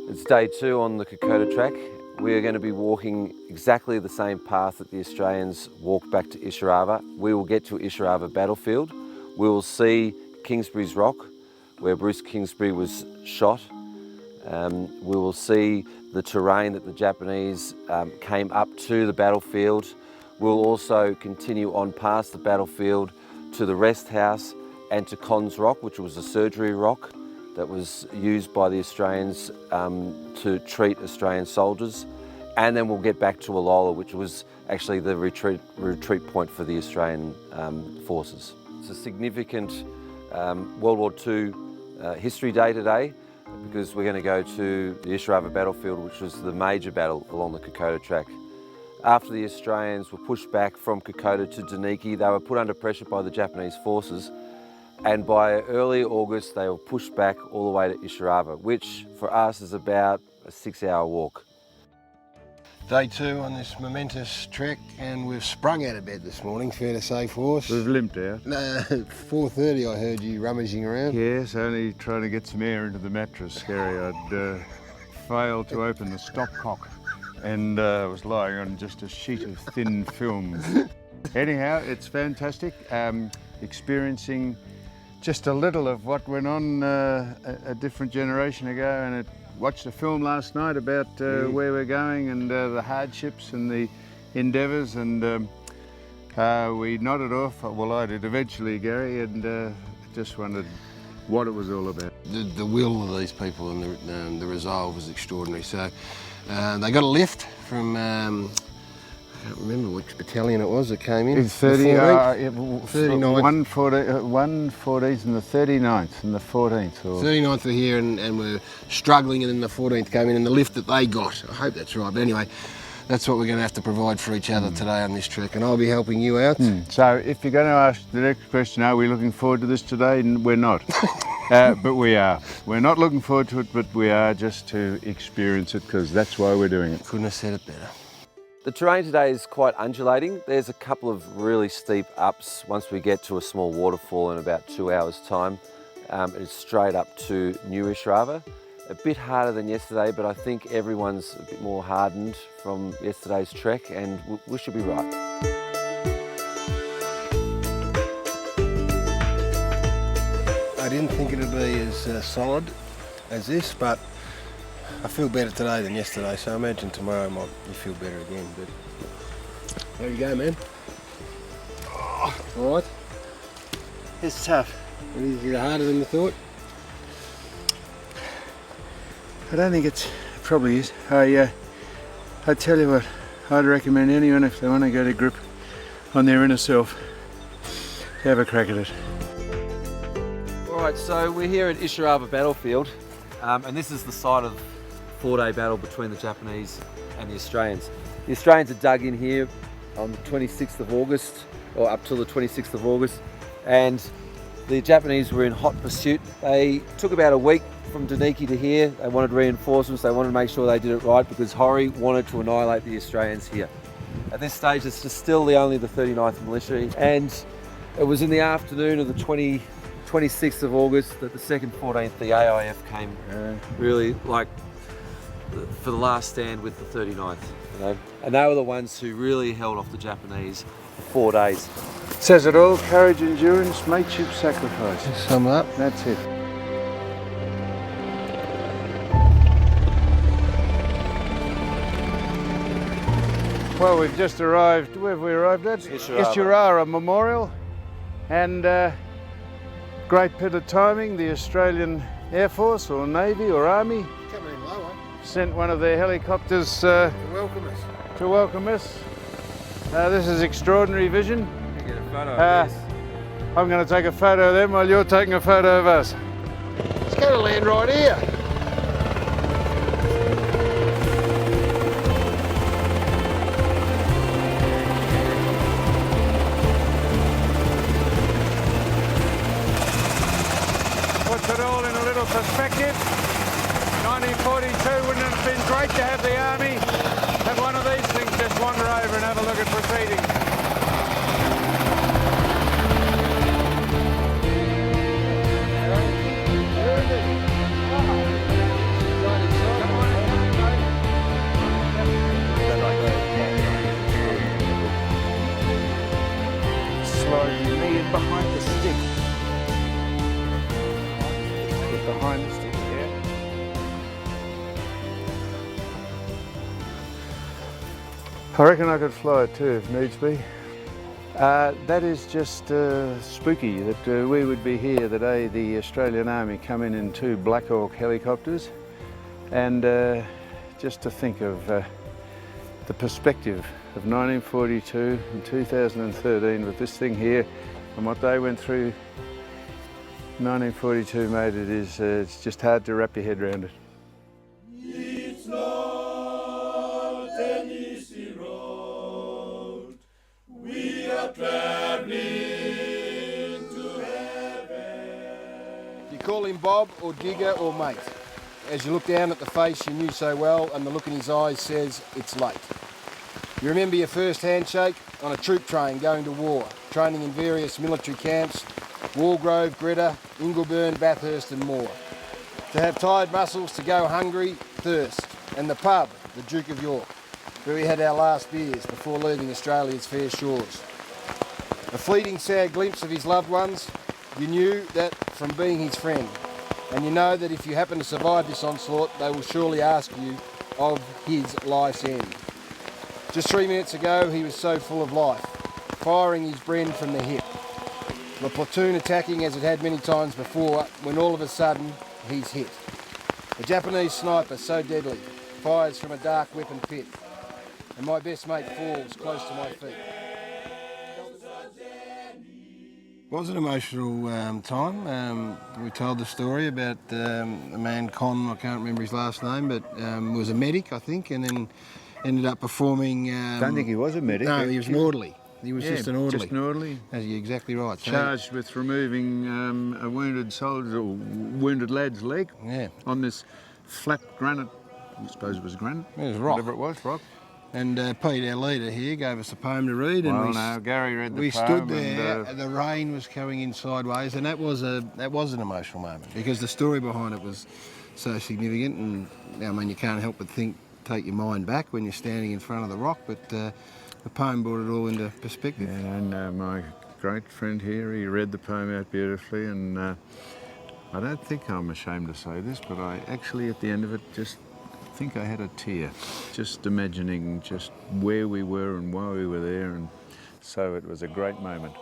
It's day 2 on the Kokoda track. We're going to be walking exactly the same path that the Australians walked back to Isurava. We will get to Isurava battlefield. We will see Kingsbury's Rock, where Bruce Kingsbury was shot. We will see the terrain that the Japanese came up to the battlefield. We'll also continue on past the battlefield to the rest house and to Con's Rock, which was a surgery rock that was used by the Australians to treat Australian soldiers. And then we'll get back to Alola, which was actually the retreat point for the Australian forces. It's a significant World War II history day today, because we're going to go to the Isurava battlefield, which was the major battle along the Kokoda track. After the Australians were pushed back from Kokoda to Deneki, they were put under pressure by the Japanese forces, and by early August they were pushed back all the way to Isurava, which for us is about a 6-hour walk. Day 2 on this momentous trek, and we've sprung out of bed this morning, fair to say for us. We've limped out. No, 4:30 I heard you rummaging around. Yes, only trying to get some air into the mattress, Garry. I'd failed to open the stopcock and I was lying on just a sheet of thin film. Anyhow, it's fantastic. Experiencing just a little of what went on a different generation ago, and watched a film last night about where we're going and the hardships and the endeavours, and we nodded off. Well, I did eventually, Garry, and just wondered what it was all about. The will of these people and the resolve was extraordinary. So they got a lift from, I can't remember which battalion it was that came in. 39th. 114th and the 39th and the 14th. Or... 39th were here and were struggling, and then the 14th came in, and the lift that they got. I hope that's right. But anyway, that's what we're going to have to provide for each other today on this trek, and I'll be helping you out. So if you're going to ask the next question, are we looking forward to this today? We're not. But we are. We're not looking forward to it, but we are, just to experience it, because that's why we're doing it. Couldn't have said it better. The terrain today is quite undulating. There's a couple of really steep ups once we get to a small waterfall in about 2 hours' time. It's straight up to New Isurava. A bit harder than yesterday, but I think everyone's a bit more hardened from yesterday's trek, and we should be right. I didn't think it'd be as solid as this, but I feel better today than yesterday, so I imagine tomorrow might you feel better again. But there you go, man. Oh, all right. It's tough. Is it harder than you thought? I don't think it probably is. I tell you what, I'd recommend anyone, if they want to go to grip on their inner self, to have a crack at it. All right, so we're here at Isurava battlefield, and this is the site of 4-day battle between the Japanese and the Australians. The Australians had dug in here on the 26th of August, or up till the 26th of August, and the Japanese were in hot pursuit. They took about a week from Deneki to here. They wanted reinforcements, they wanted to make sure they did it right, because Hori wanted to annihilate the Australians here. At this stage, it's just still only the 39th Militia, and it was in the afternoon of the 26th of August that the 2nd 14th, the AIF came really like for the last stand with the 39th, you know? And they were the ones who really held off the Japanese for 4 days. Says it all: courage, endurance, mateship, sacrifice. Sum up. That's it. Well, we've just arrived. Where have we arrived at? Isurava Memorial, and great bit of timing. The Australian Air Force or Navy or Army Coming in lower. sent one of their helicopters To welcome us. to welcome us. This is extraordinary vision. Get a photo of this. I'm going to take a photo of them while you're taking a photo of us. It's going to land right here. Puts it all in a little perspective. 1942 wouldn't it have been great to have the Army have one of these things just wander over and have a look at proceedings. Come on slide your knee in behind the stick. Get behind the stick, yeah. I reckon I could fly it too if needs be. That is just spooky that we would be here the day the Australian Army come in 2 Black Hawk helicopters, and just to think of the perspective of 1942 and 2013 with this thing here and what they went through 1942, mate, it's just hard to wrap your head around it. It's not an easy road. We are traveling to heaven. You call him Bob or Digger or mate. As you look down at the face you knew so well, and the look in his eyes says it's late. You remember your first handshake on a troop train going to war, training in various military camps, Wargrove, Greta, Ingleburn, Bathurst and more. To have tired muscles, to go hungry, thirst, and the pub, the Duke of York, where we had our last beers before leaving Australia's fair shores. A fleeting sad glimpse of his loved ones, you knew that from being his friend, and you know that if you happen to survive this onslaught, they will surely ask you of his life's end. Just 3 minutes ago, he was so full of life, firing his Bren from the hip. The platoon attacking as it had many times before, when all of a sudden, he's hit. A Japanese sniper so deadly, fires from a dark weapon pit, and my best mate falls close to my feet. It was an emotional time. We told the story about a man, Con, I can't remember his last name, but was a medic, I think, and then ended up performing... Don't think he was a medic. No, he was an orderly. He was just an orderly. Just an orderly. You're exactly right. So, Charged with removing a wounded soldier or wounded lad's leg on this flat granite, I suppose it was granite. It was rock. Whatever it was, rock. And Pete, our leader here, gave us a poem to read. And Well, Garry read the we poem. stood there, and the rain was coming in sideways, and that was an emotional moment because the story behind it was so significant. And I mean, you can't help but take your mind back when you're standing in front of the rock, but the poem brought it all into perspective. Yeah, and my great friend here, he read the poem out beautifully, and I don't think I'm ashamed to say this, but I actually, at the end of it, just think I had a tear, just imagining just where we were and why we were there, and so it was a great moment.